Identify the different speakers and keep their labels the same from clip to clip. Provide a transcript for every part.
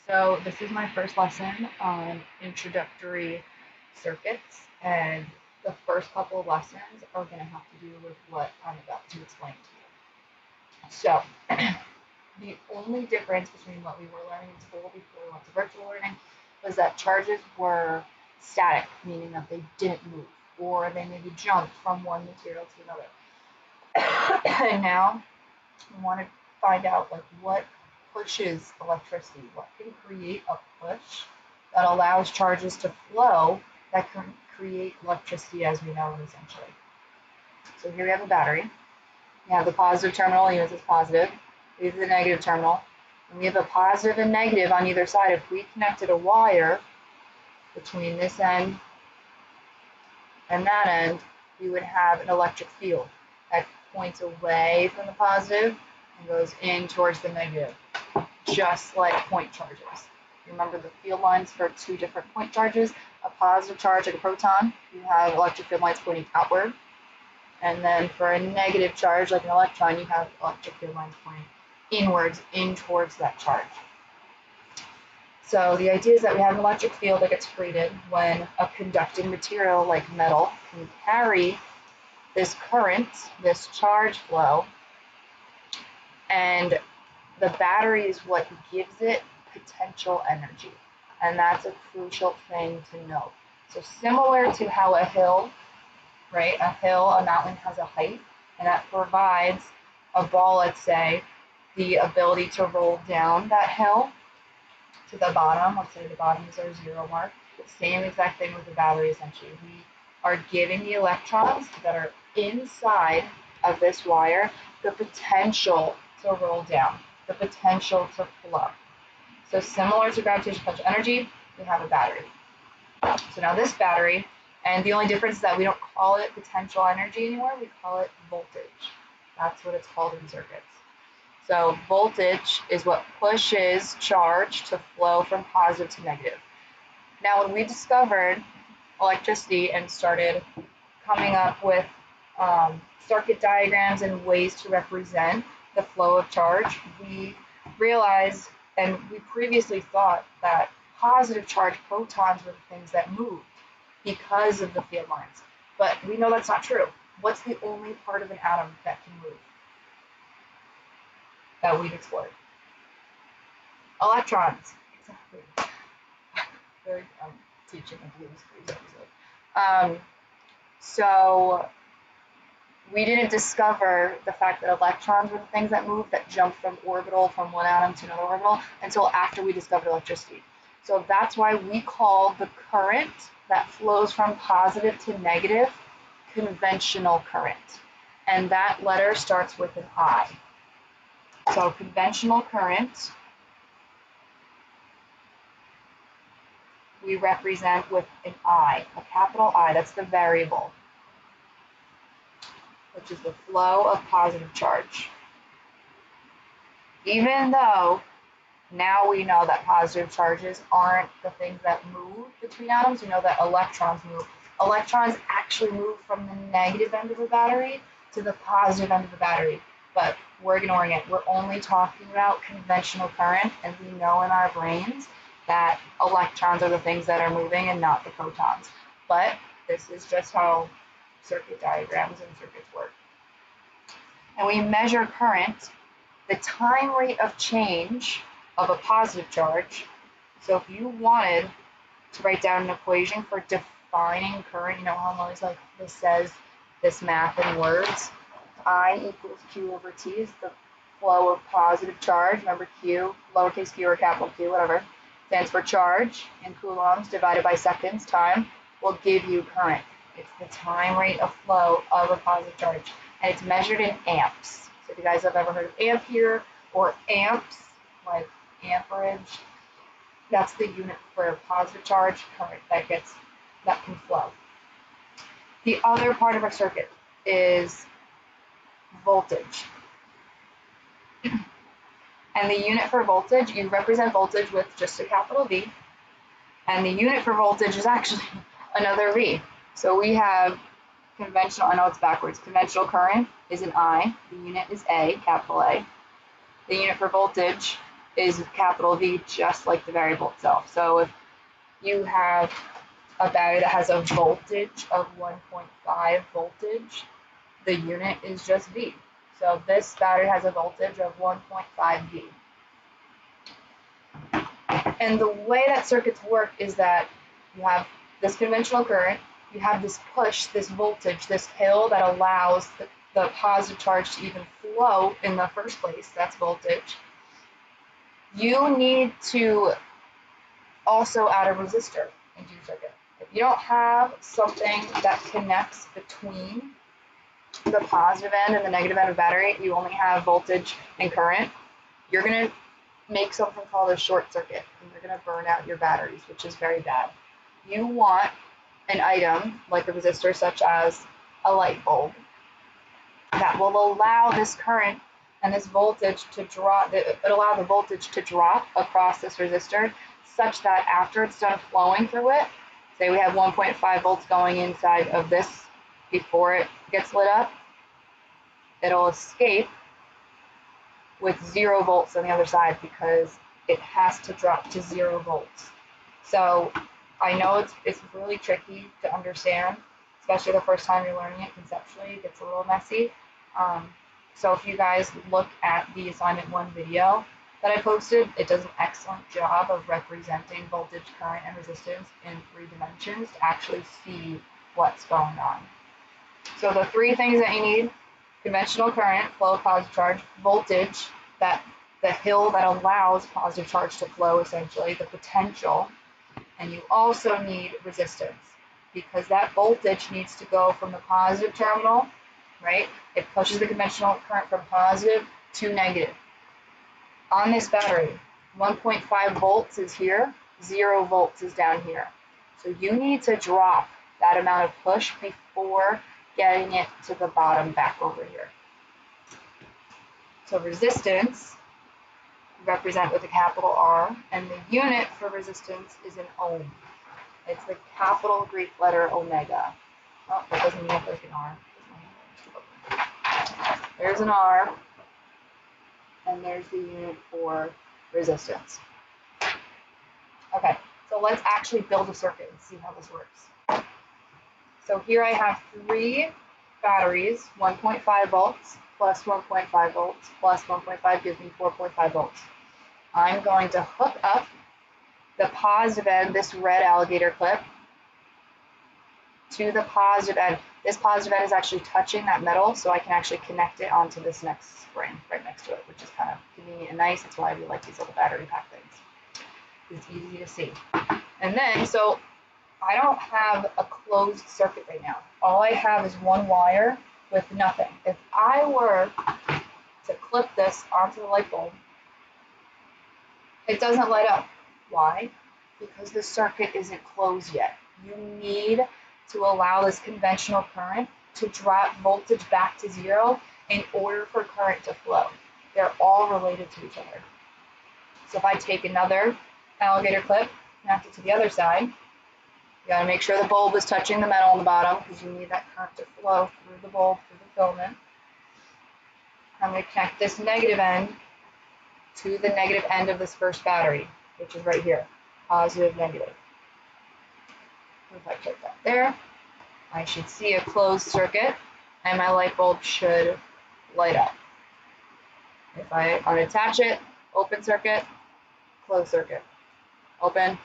Speaker 1: So this is my first lesson on introductory circuits, and the first couple of lessons are going to have to do with what I'm about to explain to you. So the only difference between what we were learning in school before we went to virtual learning was that charges were static, meaning that they didn't move, or they maybe jumped from one material to another. And now we want to find out like what pushes electricity, what can create a push that allows charges to flow that can create electricity as we know it essentially. So here we have a battery. We have the positive terminal, units as positive. We have the negative terminal. And we have a positive and negative on either side. If we connected a wire between this end and that end, we would have an electric field that points away from the positive and goes in towards the negative, just like point charges. Remember the field lines for two different point charges. A positive charge, like a proton, you have electric field lines pointing outward. And then for a negative charge, like an electron, you have electric field lines pointing inwards, in towards that charge. So the idea is that we have an electric field that gets created when a conducting material like metal can carry this current, this charge flow, and the battery is what gives it potential energy. And that's a crucial thing to know. So similar to how a hill, right, a mountain has a height, and that provides a ball, let's say, the ability to roll down that hill to the bottom. Let's say the bottom is our zero mark. The same exact thing with the battery, essentially. We are giving the electrons that are inside of this wire the potential to roll down, the potential to flow. So similar to gravitational potential energy, we have a battery. So now this battery, and the only difference is that we don't call it potential energy anymore, we call it voltage. That's what it's called in circuits. So voltage is what pushes charge to flow from positive to negative. Now when we discovered electricity and started coming up with circuit diagrams and ways to represent the flow of charge, we realized, and we previously thought, that positive charge protons were the things that moved because of the field lines. But we know that's not true. What's the only part of an atom that can move that we've explored? Electrons. Exactly. Very teaching a Blue's Clues episode. So we didn't discover the fact that electrons were the things that move, that jump from orbital, from one atom to another orbital, until after we discovered electricity. So that's why we call the current that flows from positive to negative conventional current. And that letter starts with an I. So conventional current we represent with an I, a capital I, that's the variable, which is the flow of positive charge. Even though now we know that positive charges aren't the things that move between atoms, we know that electrons move. Electrons actually move from the negative end of the battery to the positive end of the battery, but we're ignoring it. We're only talking about conventional current, and we know in our brains that electrons are the things that are moving and not the protons. But this is just how circuit diagrams and circuits work. And we measure current, the time rate of change of a positive charge. So if you wanted to write down an equation for defining current, you know how I'm always like, this says this math in words. I equals Q over T is the flow of positive charge. Remember Q, lowercase q or capital Q, whatever, stands for charge in coulombs divided by seconds, time, will give you current. It's the time rate of flow of a positive charge. And it's measured in amps. So if you guys have ever heard of ampere or amps, like amperage, that's the unit for positive charge current that can flow. The other part of our circuit is voltage. And the unit for voltage, you represent voltage with just a capital V. And the unit for voltage is actually another V. So we have conventional, I know it's backwards, conventional current is an I, the unit is A, capital A. The unit for voltage is capital V, just like the variable itself. So if you have a battery that has a voltage of 1.5 voltage, the unit is just V. So this battery has a voltage of 1.5 V. And the way that circuits work is that you have this conventional current, you have this push, this voltage, this hill that allows the positive charge to even flow in the first place. That's voltage. You need to also add a resistor into your circuit. If you don't have something that connects between the positive end and the negative end of the battery, you only have voltage and current, you're going to make something called a short circuit, and you're going to burn out your batteries, which is very bad. You want an item like a resistor, such as a light bulb, that will allow this current and this voltage to drop, allow the voltage to drop across this resistor, such that after it's done flowing through it, say we have 1.5 volts going inside of this before it gets lit up, it'll escape with 0 volts on the other side because it has to drop to 0 volts. So I know it's really tricky to understand, especially the first time you're learning it conceptually. It gets a little messy. So if you guys look at the assignment 1 video that I posted, it does an excellent job of representing voltage, current, and resistance in 3 dimensions to actually see what's going on. So the 3 things that you need: conventional current, flow of positive charge; voltage, that the hill that allows positive charge to flow, essentially, the potential. And you also need resistance, because that voltage needs to go from the positive terminal, right? It pushes the conventional current from positive to negative. On this battery, 1.5 volts is here, 0 volts is down here. So you need to drop that amount of push before getting it to the bottom back over here. So resistance, represent with a capital R, and the unit for resistance is an ohm. It's the capital Greek letter omega. Oh, that doesn't look like an R. There's an R, and there's the unit for resistance. Okay, so let's actually build a circuit and see how this works. So here I have 3 batteries, 1.5 volts plus 1.5 volts plus 1.5 gives me 4.5 volts. I'm going to hook up the positive end, this red alligator clip, to the positive end. This positive end is actually touching that metal, so I can actually connect it onto this next spring right next to it, which is kind of convenient and nice. That's why we like these little battery pack things. It's easy to see. And then, so I don't have a closed circuit right now. All I have is 1 wire with nothing. If I were to clip this onto the light bulb, it doesn't light up. Why? Because the circuit isn't closed yet. You need to allow this conventional current to drop voltage back to 0 in order for current to flow. They're all related to each other. So if I take another alligator clip, connect it to the other side, you gotta make sure the bulb is touching the metal on the bottom because you need that current to flow through the bulb, through the filament. I'm gonna connect this negative end to the negative end of this first battery, which is right here, positive, negative. If I put that there, I should see a closed circuit, and my light bulb should light up. If I unattach it, open circuit, closed circuit, open,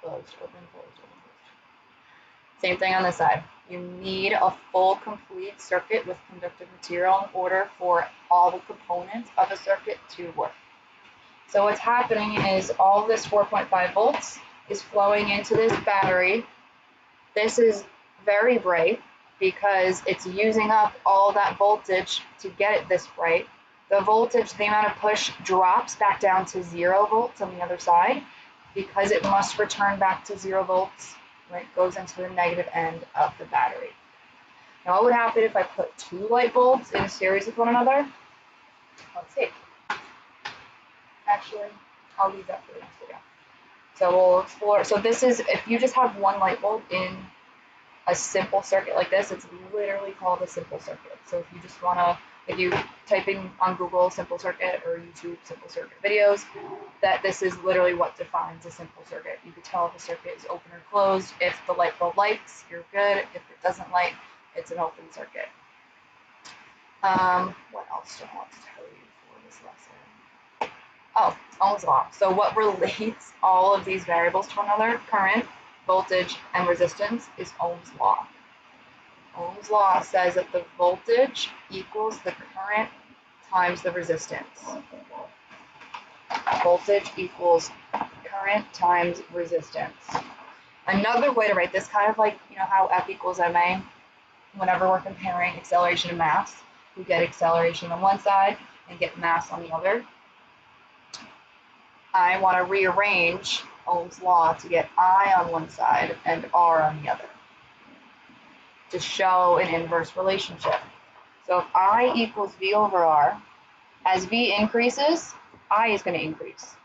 Speaker 1: closed, open, closed, open, closed. Same thing on this side. You need a full, complete circuit with conductive material in order for all the components of a circuit to work. So what's happening is all this 4.5 volts is flowing into this battery. This is very bright because it's using up all that voltage to get it this bright. The voltage, the amount of push drops back down to 0 volts on the other side because it must return back to 0 volts when it goes into the negative end of the battery. Now what would happen if I put 2 light bulbs in a series with one another? Let's see. Actually, I'll leave that for the next video. So we'll explore. So this is, if you just have 1 light bulb in a simple circuit like this, it's literally called a simple circuit. So if you just want to, if you type in on Google simple circuit or YouTube simple circuit videos, that this is literally what defines a simple circuit. You can tell if a circuit is open or closed. If the light bulb lights, you're good. If it doesn't light, it's an open circuit. What else do I want to tell you for this lesson? Oh, Ohm's law. So what relates all of these variables to one another, current, voltage, and resistance, is Ohm's law. Ohm's law says that the voltage equals the current times the resistance. Voltage equals current times resistance. Another way to write this, kind of like, how F equals ma, whenever we're comparing acceleration and mass, we get acceleration on one side and get mass on the other. I want to rearrange Ohm's law to get I on one side and R on the other, to show an inverse relationship. So if I equals V over R, as V increases, I is going to increase.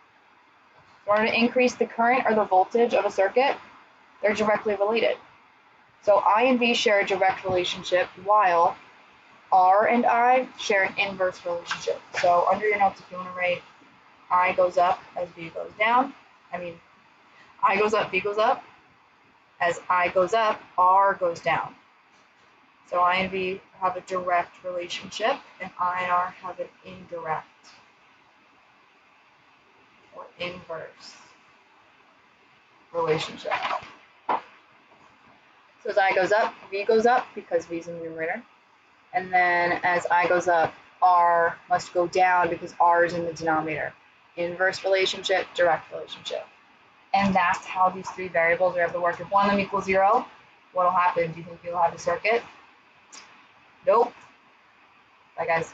Speaker 1: In order to increase the current or the voltage of a circuit, they're directly related. So I and V share a direct relationship, while R and I share an inverse relationship. So under your notes, if you want to write I goes up as V goes down, I goes up, V goes up. As I goes up, R goes down. So I and V have a direct relationship, and I and R have an indirect or inverse relationship. So as I goes up, V goes up because V is in the numerator. And then as I goes up, R must go down because R is in the denominator. Inverse relationship, direct relationship. And that's how these three variables are able to work. If one of them equals 0, what will happen? Do you think you'll have a circuit? Nope. Bye, guys.